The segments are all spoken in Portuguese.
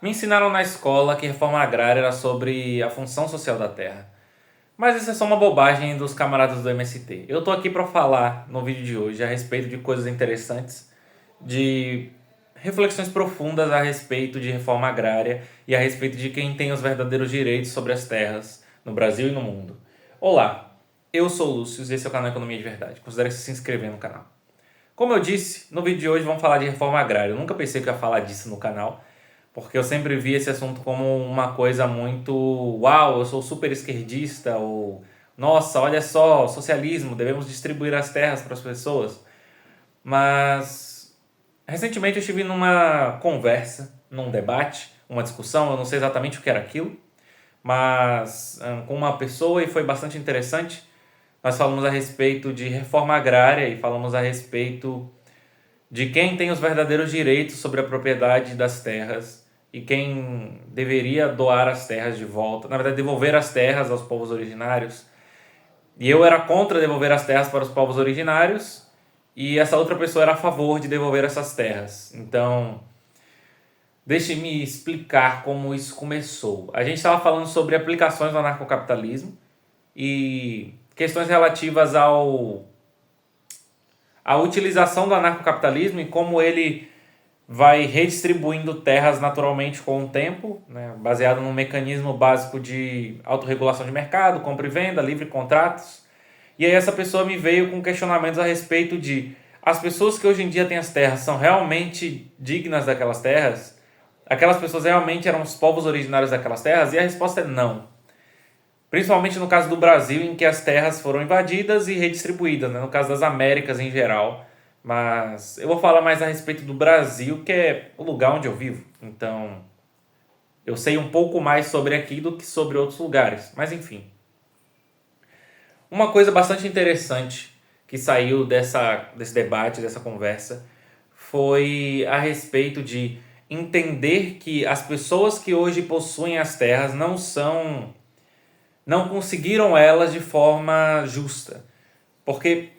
Me ensinaram na escola que reforma agrária era sobre a função social da terra. Mas isso é só uma bobagem dos camaradas do MST. Eu tô aqui para falar no vídeo de hoje a respeito de coisas interessantes, de reflexões profundas a respeito de reforma agrária e a respeito de quem tem os verdadeiros direitos sobre as terras no Brasil e no mundo. Olá, eu sou o Lúcio e esse é o canal Economia de Verdade. Considere se inscrever no canal. Como eu disse, no vídeo de hoje vamos falar de reforma agrária. Eu nunca pensei que eu ia falar disso no canal, porque eu sempre vi esse assunto como uma coisa muito uau, eu sou super esquerdista, ou nossa, olha só, socialismo, devemos distribuir as terras para as pessoas. Mas recentemente eu estive numa conversa, num debate, uma discussão, eu não sei exatamente o que era aquilo, mas com uma pessoa e foi bastante interessante. Nós falamos a respeito de reforma agrária e falamos a respeito de quem tem os verdadeiros direitos sobre a propriedade das terras e quem deveria doar as terras de volta, na verdade, devolver as terras aos povos originários. E eu era contra devolver as terras para os povos originários e essa outra pessoa era a favor de devolver essas terras. Então, deixe-me explicar como isso começou. A gente estava falando sobre aplicações do anarcocapitalismo e questões relativas à utilização do anarcocapitalismo e como ele vai redistribuindo terras naturalmente com o tempo, né, baseado num mecanismo básico de autorregulação de mercado, compra e venda, livre contratos. E aí essa pessoa me veio com questionamentos a respeito de as pessoas que hoje em dia têm as terras são realmente dignas daquelas terras? Aquelas pessoas realmente eram os povos originários daquelas terras? E a resposta é não. Principalmente no caso do Brasil, em que as terras foram invadidas e redistribuídas, né? No caso das Américas em geral. Mas eu vou falar mais a respeito do Brasil, que é o lugar onde eu vivo. Então, eu sei um pouco mais sobre aqui do que sobre outros lugares. Mas enfim. Uma coisa bastante interessante que saiu desse debate, dessa conversa, foi a respeito de entender que as pessoas que hoje possuem as terras não conseguiram elas de forma justa. Porque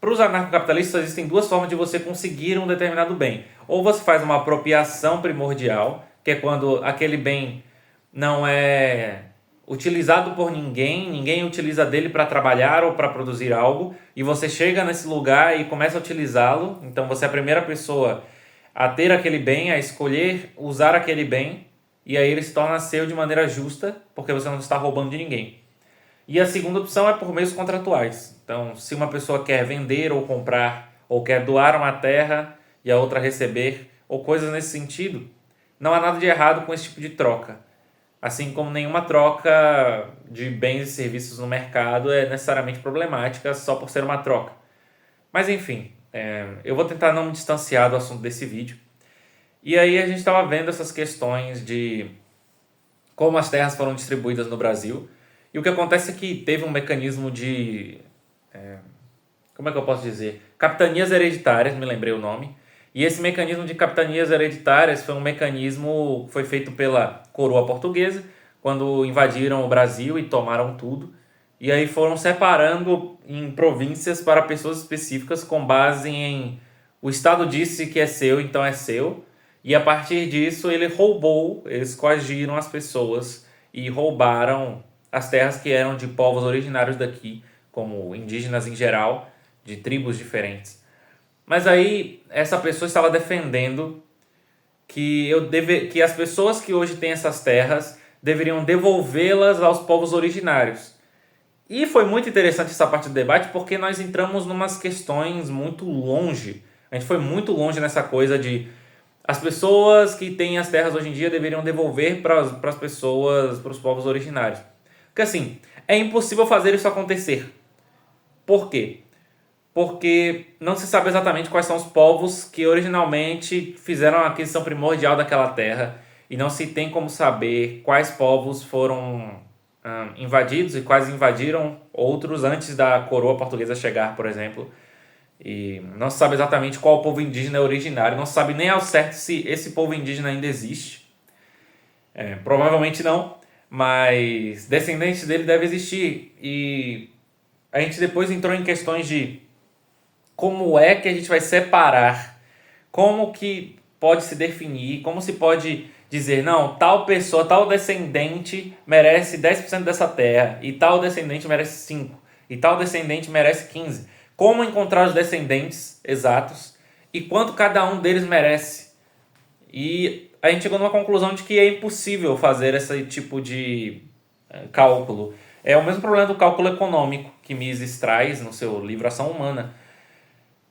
para os anarcocapitalistas existem duas formas de você conseguir um determinado bem. Ou você faz uma apropriação primordial, que é quando aquele bem não é utilizado por ninguém, ninguém utiliza dele para trabalhar ou para produzir algo, e você chega nesse lugar e começa a utilizá-lo. Então você é a primeira pessoa a ter aquele bem, a escolher usar aquele bem, e aí ele se torna seu de maneira justa, porque você não está roubando de ninguém. E a segunda opção é por meios contratuais. Então, se uma pessoa quer vender ou comprar, ou quer doar uma terra e a outra receber, ou coisas nesse sentido, não há nada de errado com esse tipo de troca. Assim como nenhuma troca de bens e serviços no mercado é necessariamente problemática só por ser uma troca. Mas enfim, eu vou tentar não me distanciar do assunto desse vídeo. E aí a gente estava vendo essas questões de como as terras foram distribuídas no Brasil. E o que acontece é que teve um mecanismo de... como é que eu posso dizer? Capitanias hereditárias, me lembrei o nome. E esse mecanismo de capitanias hereditárias foi um mecanismo que foi feito pela coroa portuguesa, quando invadiram o Brasil e tomaram tudo. E aí foram separando em províncias para pessoas específicas com base em... O Estado disse que é seu, então é seu. E a partir disso ele roubou, eles coagiram as pessoas e roubaram as terras que eram de povos originários daqui, como indígenas em geral, de tribos diferentes. Mas aí essa pessoa estava defendendo que as pessoas que hoje têm essas terras deveriam devolvê-las aos povos originários. E foi muito interessante essa parte do debate porque nós entramos em umas questões muito longe. A gente foi muito longe nessa coisa de as pessoas que têm as terras hoje em dia deveriam devolver para as pessoas, para os povos originários. Porque assim, é impossível fazer isso acontecer. Por quê? Porque não se sabe exatamente quais são os povos que originalmente fizeram a aquisição primordial daquela terra e não se tem como saber quais povos foram invadidos e quais invadiram outros antes da coroa portuguesa chegar, por exemplo. E não se sabe exatamente qual povo indígena é originário, não se sabe nem ao certo se esse povo indígena ainda existe. Provavelmente não, mas descendentes dele devem existir. E a gente depois entrou em questões de como é que a gente vai separar, como que pode se definir, como se pode dizer, não, tal pessoa, tal descendente merece 10% dessa terra, e tal descendente merece 5%, e tal descendente merece 15%. Como encontrar os descendentes exatos e quanto cada um deles merece? E a gente chegou numa conclusão de que é impossível fazer esse tipo de cálculo. É o mesmo problema do cálculo econômico que Mises traz no seu livro Ação Humana.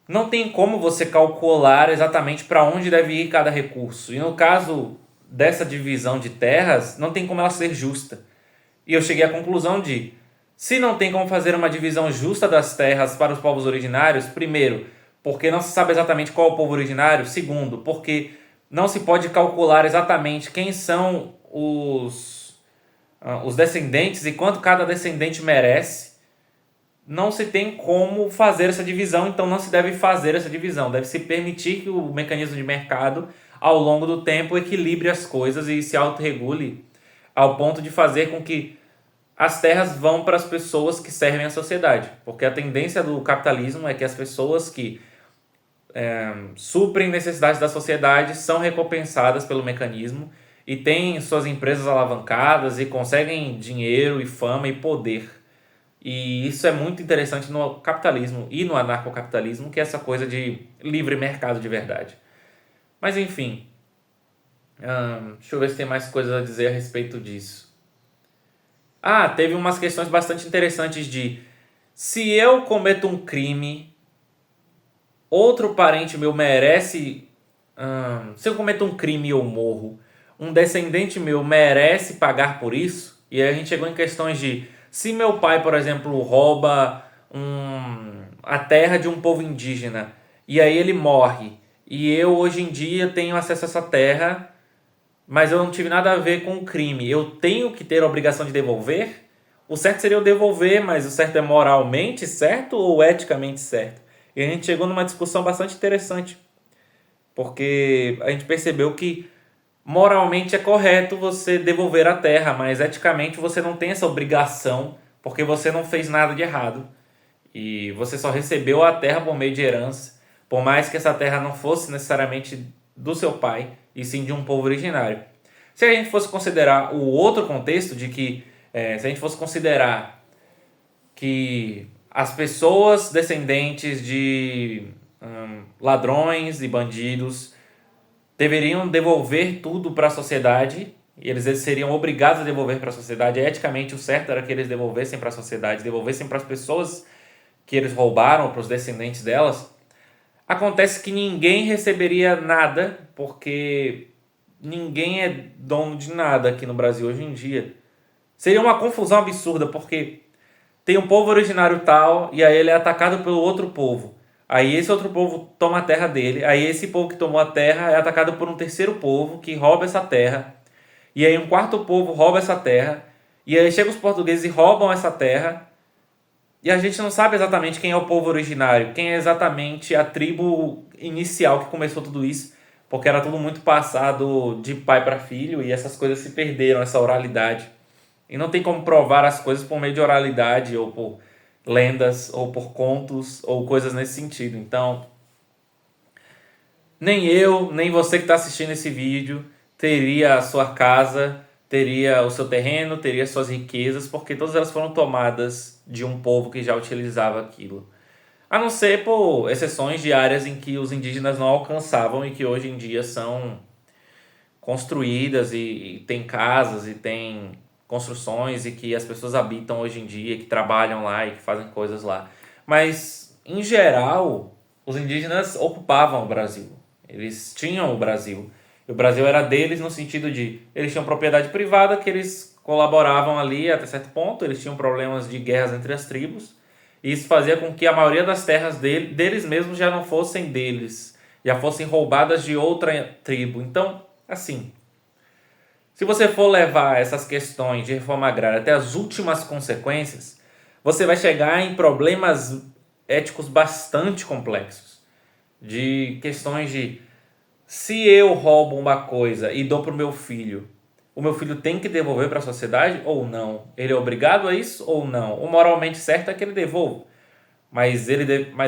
Não tem como você calcular exatamente para onde deve ir cada recurso. E no caso dessa divisão de terras, não tem como ela ser justa. E eu cheguei à conclusão de, se não tem como fazer uma divisão justa das terras para os povos originários, primeiro, porque não se sabe exatamente qual é o povo originário. Segundo, porque não se pode calcular exatamente quem são os descendentes e quanto cada descendente merece. Não se tem como fazer essa divisão, então não se deve fazer essa divisão. Deve-se permitir que o mecanismo de mercado, ao longo do tempo, equilibre as coisas e se autorregule ao ponto de fazer com que as terras vão para as pessoas que servem à sociedade. Porque a tendência do capitalismo é que as pessoas que suprem necessidades da sociedade são recompensadas pelo mecanismo e têm suas empresas alavancadas e conseguem dinheiro e fama e poder. E isso é muito interessante no capitalismo e no anarcocapitalismo, que é essa coisa de livre mercado de verdade. Mas enfim, deixa eu ver se tem mais coisas a dizer a respeito disso. Teve umas questões bastante interessantes de, se eu cometo um crime, outro parente meu merece... se eu cometo um crime e eu morro, um descendente meu merece pagar por isso? E aí a gente chegou em questões de, se meu pai, por exemplo, rouba a terra de um povo indígena, e aí ele morre, e eu hoje em dia tenho acesso a essa terra, mas eu não tive nada a ver com o crime, eu tenho que ter a obrigação de devolver? O certo seria eu devolver, mas o certo é moralmente certo ou eticamente certo? E a gente chegou numa discussão bastante interessante, porque a gente percebeu que moralmente é correto você devolver a terra, mas eticamente você não tem essa obrigação, porque você não fez nada de errado. E você só recebeu a terra por meio de herança, por mais que essa terra não fosse necessariamente do seu pai, e sim de um povo originário. Se a gente fosse considerar o outro contexto de que, se a gente fosse considerar que as pessoas descendentes de ladrões e bandidos deveriam devolver tudo para a sociedade, e eles seriam obrigados a devolver para a sociedade, eticamente o certo era que eles devolvessem para a sociedade, devolvessem para as pessoas que eles roubaram, para os descendentes delas. Acontece que ninguém receberia nada, porque ninguém é dono de nada aqui no Brasil hoje em dia. Seria uma confusão absurda, porque tem um povo originário tal, e aí ele é atacado pelo outro povo. Aí esse outro povo toma a terra dele, aí esse povo que tomou a terra é atacado por um terceiro povo que rouba essa terra, e aí um quarto povo rouba essa terra, e aí chegam os portugueses e roubam essa terra, e a gente não sabe exatamente quem é o povo originário, quem é exatamente a tribo inicial que começou tudo isso, porque era tudo muito passado de pai para filho, e essas coisas se perderam, essa oralidade. E não tem como provar as coisas por meio de oralidade, ou por lendas, ou por contos, ou coisas nesse sentido. Então, nem eu, nem você que está assistindo esse vídeo teria a sua casa, teria o seu terreno, teria suas riquezas, porque todas elas foram tomadas de um povo que já utilizava aquilo. A não ser por exceções de áreas em que os indígenas não alcançavam e que hoje em dia são construídas e tem casas e tem construções e que as pessoas habitam hoje em dia, que trabalham lá e que fazem coisas lá. Mas, em geral, os indígenas ocupavam o Brasil. Eles tinham o Brasil. E o Brasil era deles no sentido de, eles tinham propriedade privada que eles colaboravam ali até certo ponto, eles tinham problemas de guerras entre as tribos, e isso fazia com que a maioria das terras deles mesmos já não fossem deles, já fossem roubadas de outra tribo. Então, assim, se você for levar essas questões de reforma agrária até as últimas consequências, você vai chegar em problemas éticos bastante complexos. De questões de, se eu roubo uma coisa e dou para o meu filho tem que devolver para a sociedade ou não? Ele é obrigado a isso ou não? O moralmente certo é que ele devolva. Mas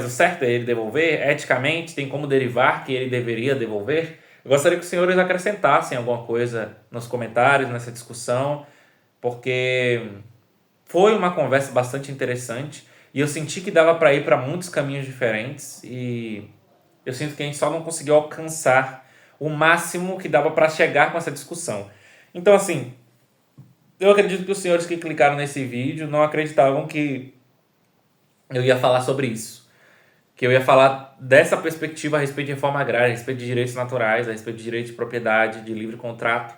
o certo é ele devolver? Eticamente, tem como derivar que ele deveria devolver? Eu gostaria que os senhores acrescentassem alguma coisa nos comentários, nessa discussão, porque foi uma conversa bastante interessante e eu senti que dava para ir para muitos caminhos diferentes e eu sinto que a gente só não conseguiu alcançar o máximo que dava para chegar com essa discussão. Então, assim, eu acredito que os senhores que clicaram nesse vídeo não acreditavam que eu ia falar sobre isso. Que eu ia falar dessa perspectiva a respeito de reforma agrária, a respeito de direitos naturais, a respeito de direito de propriedade, de livre contrato.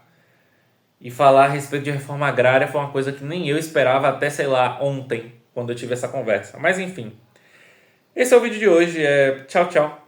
E falar a respeito de reforma agrária foi uma coisa que nem eu esperava até, sei lá, ontem, quando eu tive essa conversa. Mas enfim, esse é o vídeo de hoje. Tchau, tchau.